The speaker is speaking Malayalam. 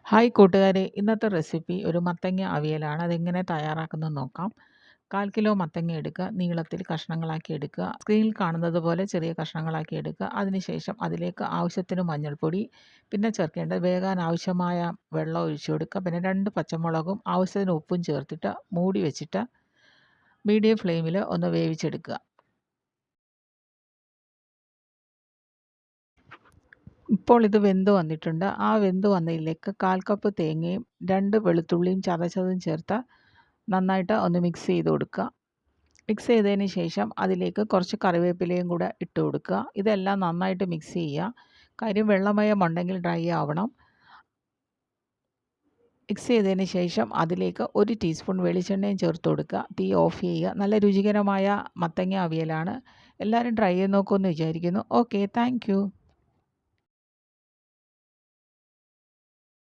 ഹായ് കൂട്ടുകാരെ, ഇന്നത്തെ റെസിപ്പി ഒരു മത്തങ്ങ അവിയലാണ്. അതെങ്ങനെ തയ്യാറാക്കുന്നത് നോക്കാം. 1/4 കിലോ മത്തങ്ങ എടുക്കുക, നീളത്തിൽ കഷ്ണങ്ങളാക്കി എടുക്കുക. സ്ക്രീനിൽ കാണുന്നത് പോലെ ചെറിയ കഷ്ണങ്ങളാക്കി എടുക്കുക. അതിനുശേഷം അതിലേക്ക് ആവശ്യത്തിന് മഞ്ഞൾപ്പൊടി, പിന്നെ ചേർക്കേണ്ടത് വേകാൻ ആവശ്യമായ വെള്ളം ഒഴിച്ചു കൊടുക്കുക. പിന്നെ 2 പച്ചമുളകും ആവശ്യത്തിന് ഉപ്പും ചേർത്തിട്ട് മൂടി വെച്ചിട്ട് മീഡിയം ഫ്ലെയിമിൽ ഒന്ന് വേവിച്ചെടുക്കുക. ഇപ്പോൾ ഇത് വെന്ത് വന്നിട്ടുണ്ട്. ആ വെന്ത് വന്നതിലേക്ക് 1/4 കപ്പ് തേങ്ങയും 2 വെളുത്തുള്ളിയും ചതച്ചതും ചേർത്ത് നന്നായിട്ട് ഒന്ന് മിക്സ് ചെയ്ത് കൊടുക്കുക. മിക്സ് ചെയ്തതിന് ശേഷം അതിലേക്ക് കുറച്ച് കറിവേപ്പിലയും കൂടെ ഇട്ട് കൊടുക്കുക. ഇതെല്ലാം നന്നായിട്ട് മിക്സ് ചെയ്യുക. കാര്യം വെള്ളമയം ഉണ്ടെങ്കിൽ ഡ്രൈ ആവണം. മിക്സ് ചെയ്തതിന് ശേഷം അതിലേക്ക് 1 ടീസ്പൂൺ വെളിച്ചെണ്ണയും ചേർത്ത് കൊടുക്കുക. തീ ഓഫ് ചെയ്യുക. നല്ല രുചികരമായ മത്തങ്ങ അവിയലാണ്. എല്ലാവരും ട്രൈ ചെയ്ത് നോക്കുമെന്ന് വിചാരിക്കുന്നു. Okay, thank you.